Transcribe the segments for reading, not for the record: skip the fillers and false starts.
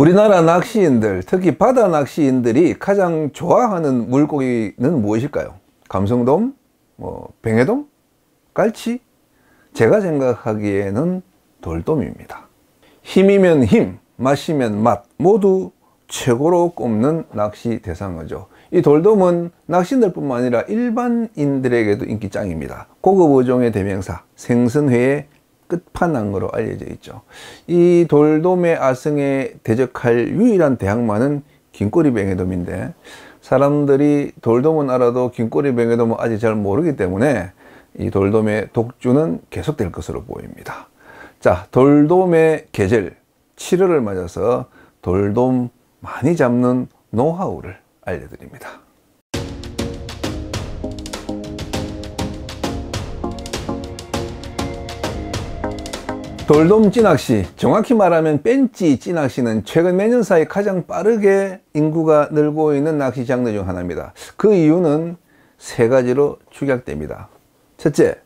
우리나라 낚시인들, 특히 바다 낚시인들이 가장 좋아하는 물고기는 무엇일까요? 감성돔? 뱅에돔? 깔치? 제가 생각하기에는 돌돔입니다. 힘이면 힘, 맛이면 맛, 모두 최고로 꼽는 낚시 대상어죠. 이 돌돔은 낚시인들 뿐만 아니라 일반인들에게도 인기 짱입니다. 고급 어종의 대명사, 생선회의 끝판왕으로 알려져 있죠. 이 돌돔의 아성에 대적할 유일한 대항마는 긴꼬리 뱅에돔인데, 사람들이 돌돔은 알아도 긴꼬리 뱅에돔은 아직 잘 모르기 때문에 이 돌돔의 독주는 계속될 것으로 보입니다. 자, 돌돔의 계절 7월을 맞아서 돌돔 많이 잡는 노하우를 알려드립니다. 돌돔 찌낚시, 정확히 말하면 뺀찌 찌낚시는 최근 몇 년 사이 가장 빠르게 인구가 늘고 있는 낚시 장르 중 하나입니다. 그 이유는 세 가지로 축약됩니다. 첫째,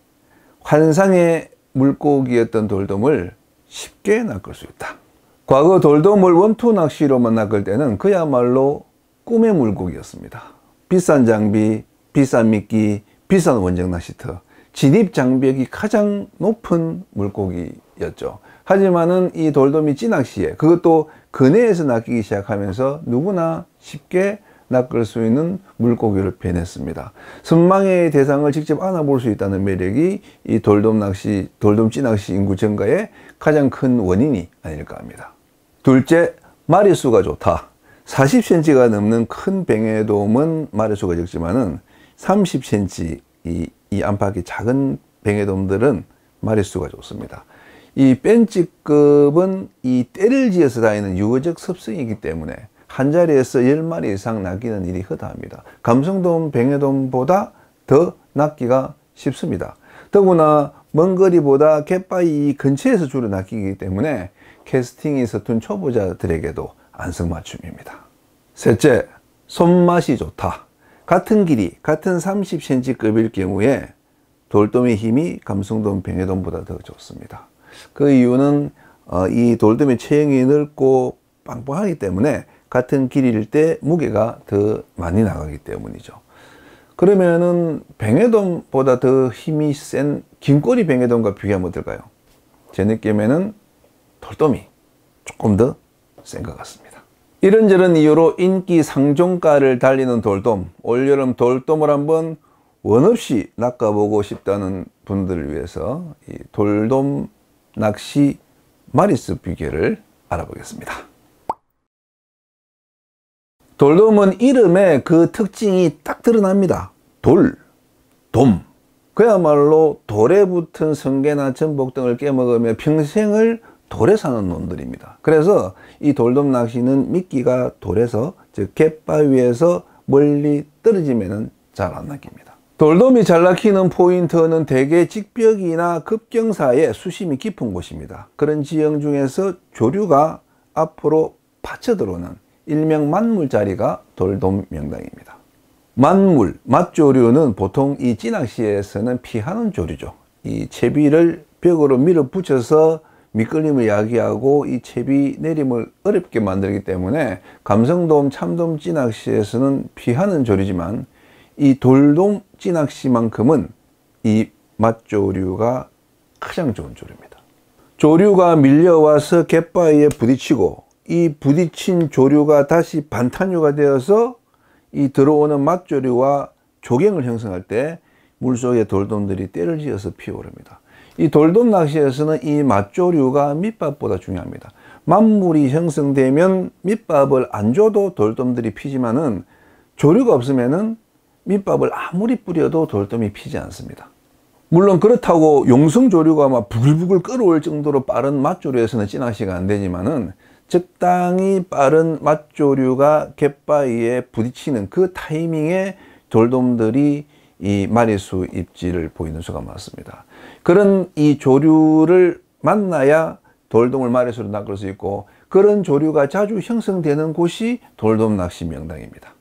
환상의 물고기였던 돌돔을 쉽게 낚을 수 있다. 과거 돌돔을 원투 낚시로만 낚을 때는 그야말로 꿈의 물고기였습니다. 비싼 장비, 비싼 미끼, 비싼 원정 낚시터, 진입 장벽이 가장 높은 물고기였죠. 하지만은 이 돌돔이 찌낚시에, 그것도 근해에서 낚이기 시작하면서 누구나 쉽게 낚을 수 있는 물고기를 변했습니다. 선망의 대상을 직접 안아볼 수 있다는 매력이 이 돌돔 찌낚시 인구 증가의 가장 큰 원인이 아닐까 합니다. 둘째, 마리수가 좋다. 40cm가 넘는 큰 뱅에돔은 마리수가 적지만은 30cm 이 안팎의 작은 뱅에돔들은 마리수가 좋습니다. 이 뺀찌급은 이 떼를 지어서 다니는 유어적 습성이기 때문에 한 자리에서 10마리 이상 낚이는 일이 허다합니다. 감성돔, 뱅에돔보다 더 낚기가 쉽습니다. 더구나 먼 거리보다 갯바위 근처에서 주로 낚이기 때문에 캐스팅이 서툰 초보자들에게도 안성맞춤입니다. 셋째, 손맛이 좋다. 같은 길이, 같은 30cm급일 경우에 돌돔의 힘이 감성돔, 뱅에돔보다 더 좋습니다. 그 이유는 이 돌돔의 체형이 넓고 빵빵하기 때문에 같은 길이일 때 무게가 더 많이 나가기 때문이죠. 그러면은 뱅에돔보다 더 힘이 센 긴꼬리 뱅에돔과 비교하면 어떨까요? 제 느낌에는 돌돔이 조금 더 센 것 같습니다. 이런저런 이유로 인기 상종가를 달리는 돌돔, 올여름 돌돔을 한번 원없이 낚아보고 싶다는 분들을 위해서 이 돌돔 낚시 마리수 비결을 알아보겠습니다. 돌돔은 이름에 그 특징이 딱 드러납니다. 돌, 돔. 그야말로 돌에 붙은 성게나 전복 등을 깨먹으며 평생을 돌에 사는 놈들입니다. 그래서 이 돌돔 낚시는 미끼가 돌에서, 즉 갯바위에서 멀리 떨어지면 잘 안 낚입니다. 돌돔이 잘 낚이는 포인트는 대개 직벽이나 급경사에 수심이 깊은 곳입니다. 그런 지형 중에서 조류가 앞으로 받쳐 들어오는 일명 만물자리가 돌돔 명당입니다. 만물, 맛조류는 보통 이 찌낚시에서는 피하는 조류죠. 이 채비를 벽으로 밀어붙여서 미끌림을 야기하고 이 채비 내림을 어렵게 만들기 때문에 감성돔, 참돔 찌낚시에서는 피하는 조류지만 이 돌돔 찌낚시만큼은 이 맛조류가 가장 좋은 조류입니다. 조류가 밀려와서 갯바위에 부딪히고 이 부딪힌 조류가 다시 반탄유가 되어서 이 들어오는 맛조류와 조경을 형성할 때 물속의 돌돔들이 떼를 지어서 피어오릅니다. 이 돌돔 낚시에서는 이 맛조류가 밑밥보다 중요합니다. 만물이 형성되면 밑밥을 안 줘도 돌돔들이 피지만은 조류가 없으면은 밑밥을 아무리 뿌려도 돌돔이 피지 않습니다. 물론 그렇다고 용성조류가 막 부글부글 끓어올 정도로 빠른 맛조류에서는 찌낚시가 안 되지만은 적당히 빠른 맛조류가 갯바위에 부딪히는 그 타이밍에 돌돔들이 이 마리수 입질을 보이는 수가 많습니다. 그런 이 조류를 만나야 돌돔을 마리수로 낚을 수 있고, 그런 조류가 자주 형성되는 곳이 돌돔 낚시 명당입니다.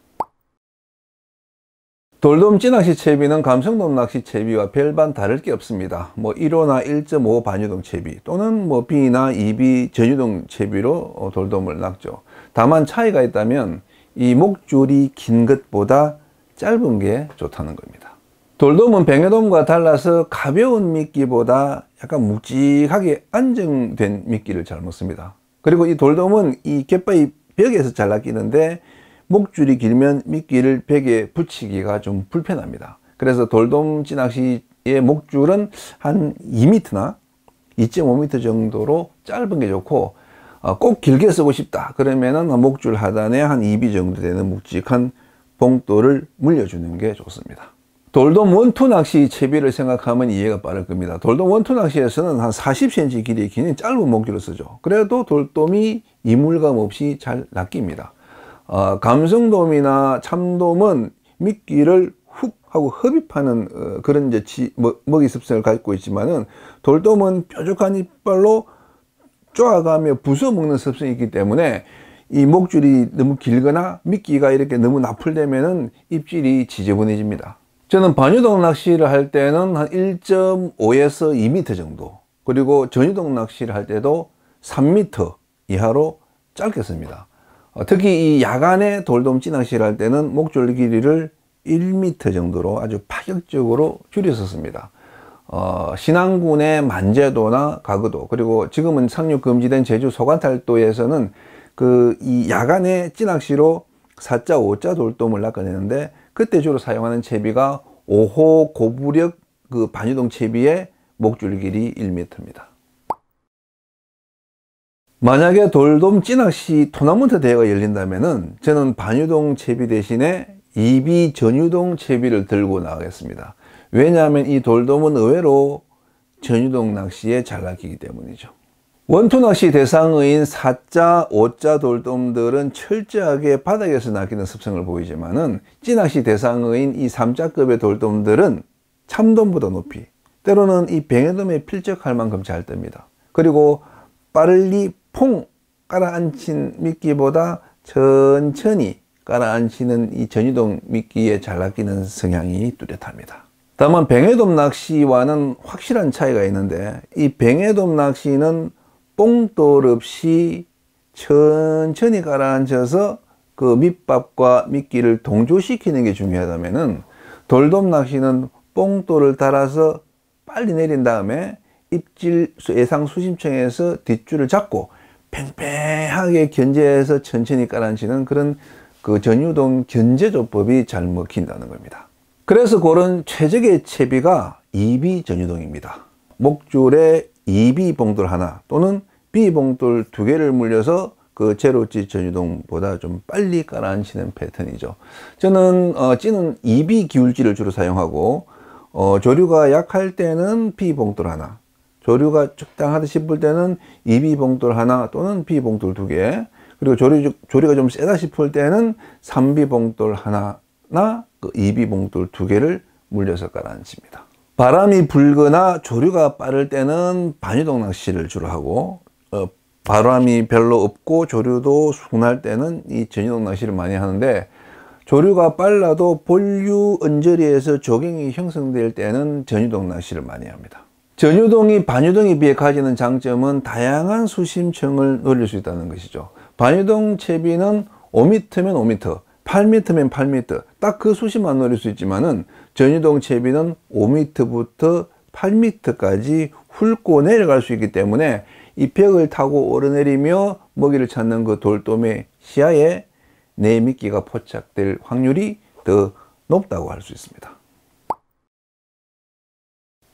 돌돔 찌낚시 채비는 감성돔 낚시 채비와 별반 다를 게 없습니다. 1호나 1.5 반유동 채비 또는 B나 2B 전유동 채비로 돌돔을 낚죠. 다만 차이가 있다면 이 목줄이 긴 것보다 짧은 게 좋다는 겁니다. 돌돔은 뱅에돔과 달라서 가벼운 미끼보다 약간 묵직하게 안정된 미끼를 잘 먹습니다. 그리고 이 돌돔은 이 갯바위 벽에서 잘 낚이는데 목줄이 길면 미끼를 벽에 붙이기가 좀 불편합니다. 그래서 돌돔 찌낚시의 목줄은 한 2m나 2.5m 정도로 짧은 게 좋고, 꼭 길게 쓰고 싶다 그러면은 목줄 하단에 한 2B 정도 되는 묵직한 봉돌을 물려주는 게 좋습니다. 돌돔 원투 낚시 채비를 생각하면 이해가 빠를 겁니다. 돌돔 원투 낚시에서는 한 40cm 길이의 긴 짧은 목줄을 쓰죠. 그래도 돌돔이 이물감 없이 잘 낚입니다. 감성돔이나 참돔은 미끼를 훅 하고 흡입하는 그런 먹이 습성을 갖고 있지만은, 돌돔은 뾰족한 이빨로 쪼아가며 부숴 먹는 습성이 있기 때문에 이 목줄이 너무 길거나 미끼가 이렇게 너무 나풀되면은 입질이 지저분해집니다. 저는 반유동 낚시를 할 때는 한 1.5에서 2m 정도, 그리고 전유동 낚시를 할 때도 3m 이하로 짧게 씁니다. 특히 이 야간에 돌돔 찌낚시를 할 때는 목줄 길이를 1m 정도로 아주 파격적으로 줄여서 씁니다. 신안군의 만제도나 가거도, 그리고 지금은 상륙 금지된 제주 소관탈도에서는 이 야간에 찌낚시로 4자, 5자 돌돔을 낚아내는데, 그때 주로 사용하는 채비가 5호 고부력 반유동 채비의 목줄 길이 1m입니다. 만약에 돌돔 찌낚시 토너먼트 대회가 열린다면은 저는 반유동 채비 대신에 2B 전유동 채비를 들고 나가겠습니다. 왜냐하면 이 돌돔은 의외로 전유동 낚시에 잘 낚이기 때문이죠. 원투 낚시 대상어인 4자, 5자 돌돔들은 철저하게 바닥에서 낚이는 습성을 보이지만은, 찌낚시 대상어인 이 3자급의 돌돔들은 참돔보다 높이, 때로는 이 뱅에돔에 필적할 만큼 잘 뜹니다. 그리고 빠르리 퐁 깔아앉힌 미끼보다 천천히 깔아앉히는 이 전유동 미끼에 잘 낚이는 성향이 뚜렷합니다. 다만 뱅에돔 낚시와는 확실한 차이가 있는데, 이 뱅에돔 낚시는 뽕돌 없이 천천히 가라앉혀서 그 밑밥과 미끼를 동조시키는 게 중요하다면은, 돌돔 낚시는 뽕돌을 달아서 빨리 내린 다음에 입질 예상 수심층에서 뒷줄을 잡고 팽팽하게 견제해서 천천히 깔아앉히는 그런 전유동 견제조법이 잘 먹힌다는 겁니다. 그래서 그런 최적의 채비가 2B 전유동입니다. 목줄에 2B 봉돌 하나 또는 B 봉돌 2개를 물려서 제로찌 전유동보다 좀 빨리 깔아앉히는 패턴이죠. 저는 찌는 2B 기울지를 주로 사용하고, 조류가 약할 때는 B 봉돌 하나, 조류가 적당하다 싶을 때는 2B 봉돌 하나 또는 B 봉돌 2개, 그리고 조류가 좀 세다 싶을 때는 3B 봉돌 하나나 2B 봉돌 2개를 물려서 깔아앉힙니다. 바람이 불거나 조류가 빠를 때는 반유동 낚시를 주로 하고, 바람이 별로 없고 조류도 순할 때는 이 전유동 낚시를 많이 하는데, 조류가 빨라도 본류 언저리에서 조경이 형성될 때는 전유동 낚시를 많이 합니다. 전유동이 반유동에 비해 가지는 장점은 다양한 수심층을 노릴 수 있다는 것이죠. 반유동 채비는 5m면 5m, 8m면 8m, 딱 그 수심만 노릴 수 있지만은, 전유동 채비는 5m부터 8m까지 훑고 내려갈 수 있기 때문에 이 벽을 타고 오르내리며 먹이를 찾는 그 돌돔의 시야에 내 미끼가 포착될 확률이 더 높다고 할 수 있습니다.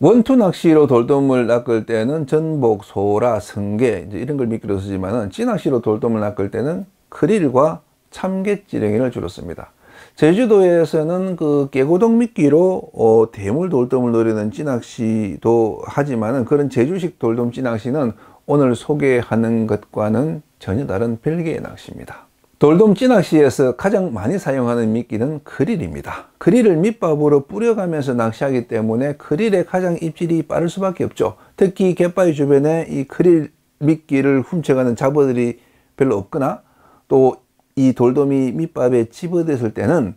원투 낚시로 돌돔을 낚을 때는 전복, 소라, 성게 이런 걸 미끼로 쓰지만은, 찌낚시로 돌돔을 낚을 때는 크릴과 참게찌렁이를 주로 씁니다. 제주도에서는 깨고동 미끼로 대물 돌돔을 노리는 찌낚시도 하지만은, 그런 제주식 돌돔 찌낚시는 오늘 소개하는 것과는 전혀 다른 별개의 낚시입니다. 돌돔 찌낚시에서 가장 많이 사용하는 미끼는 크릴입니다. 크릴을 밑밥으로 뿌려가면서 낚시하기 때문에 크릴의 가장 입질이 빠를 수밖에 없죠. 특히 갯바위 주변에 이 크릴 미끼를 훔쳐가는 잡어들이 별로 없거나, 또 이 돌돔이 밑밥에 집어댔을 때는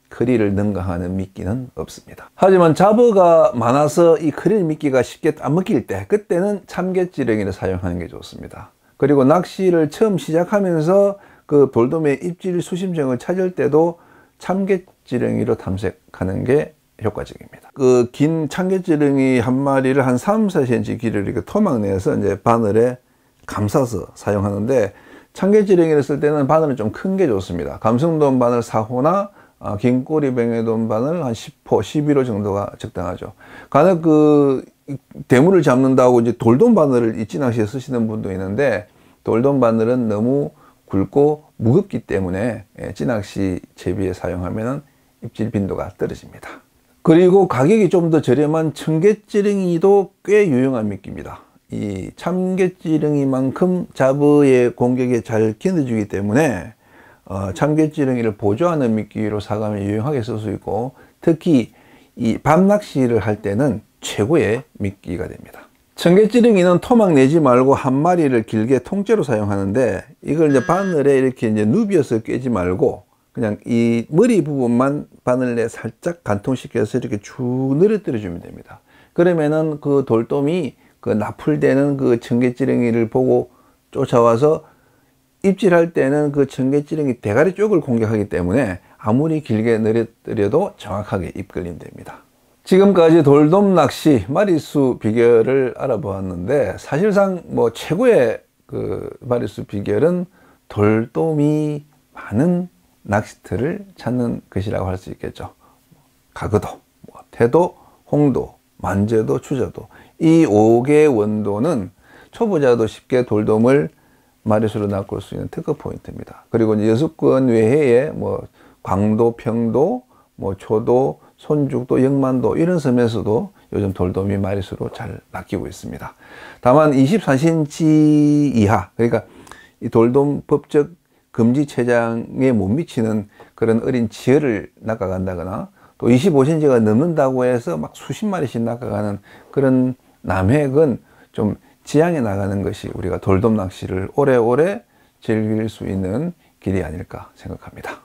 크릴을 능가하는 미끼는 없습니다. 하지만 잡어가 많아서 이 크릴 미끼가 쉽게 따먹힐 때, 그때는 참갯지렁이를 사용하는 게 좋습니다. 그리고 낚시를 처음 시작하면서 그 돌돔의 입질 수심점을 찾을 때도 참갯지렁이로 탐색하는 게 효과적입니다. 그 긴 참갯지렁이 한 마리를 한 3, 4cm 길이를 이렇게 토막 내서 이제 바늘에 감싸서 사용하는데, 참갯지렁이를 쓸 때는 바늘은 좀 큰 게 좋습니다. 감성돔 바늘 4호나 긴 꼬리 뱅에돔 바늘 한 10호, 11호 정도가 적당하죠. 간혹 그 대물을 잡는다고 이제 돌돔 바늘을 찌낚시에 쓰시는 분도 있는데, 돌돔 바늘은 너무 굵고 무겁기 때문에 찌낚시 채비에 사용하면 입질 빈도가 떨어집니다. 그리고 가격이 좀 더 저렴한 청갯지렁이도 꽤 유용한 미끼입니다. 이 참갯지렁이만큼 잡어의 공격에 잘 견뎌주기 때문에 참갯지렁이를 보조하는 미끼로 사가면 유용하게 쓸 수 있고, 특히 이 밤낚시를 할 때는 최고의 미끼가 됩니다. 청갯지렁이는 토막 내지 말고 한 마리를 길게 통째로 사용하는데, 이걸 이제 바늘에 이렇게 이제 누비어서 꿰지 말고 그냥 이 머리 부분만 바늘에 살짝 간통시켜서 이렇게 쭉 늘어뜨려 주면 됩니다. 그러면은 그 돌돔이 그 나풀대는 그 청갯지렁이를 보고 쫓아와서 입질할 때는 그 청갯지렁이 대가리 쪽을 공격하기 때문에 아무리 길게 늘어뜨려도 정확하게 입걸림됩니다. 지금까지 돌돔 낚시 마리수 비결을 알아보았는데, 사실상 뭐 최고의 그 마리수 비결은 돌돔이 많은 낚시터를 찾는 것이라고 할 수 있겠죠. 가거도, 태도, 홍도, 만제도, 추저도, 이 5개의 원도는 초보자도 쉽게 돌돔을 마리수로 낚을 수 있는 특급 포인트입니다. 그리고 이제 여수권 외에 뭐 광도, 평도, 뭐 초도, 손죽도, 영만도 이런 섬에서도 요즘 돌돔이 마리수로 잘 낚이고 있습니다. 다만 24cm 이하, 그러니까 이 돌돔 법적 금지 체장에 못 미치는 그런 어린 지어를 낚아간다거나, 또 25cm가 넘는다고 해서 막 수십 마리씩 낚아가는 그런 남획은 좀 지양해 나가는 것이 우리가 돌돔 낚시를 오래오래 즐길 수 있는 길이 아닐까 생각합니다.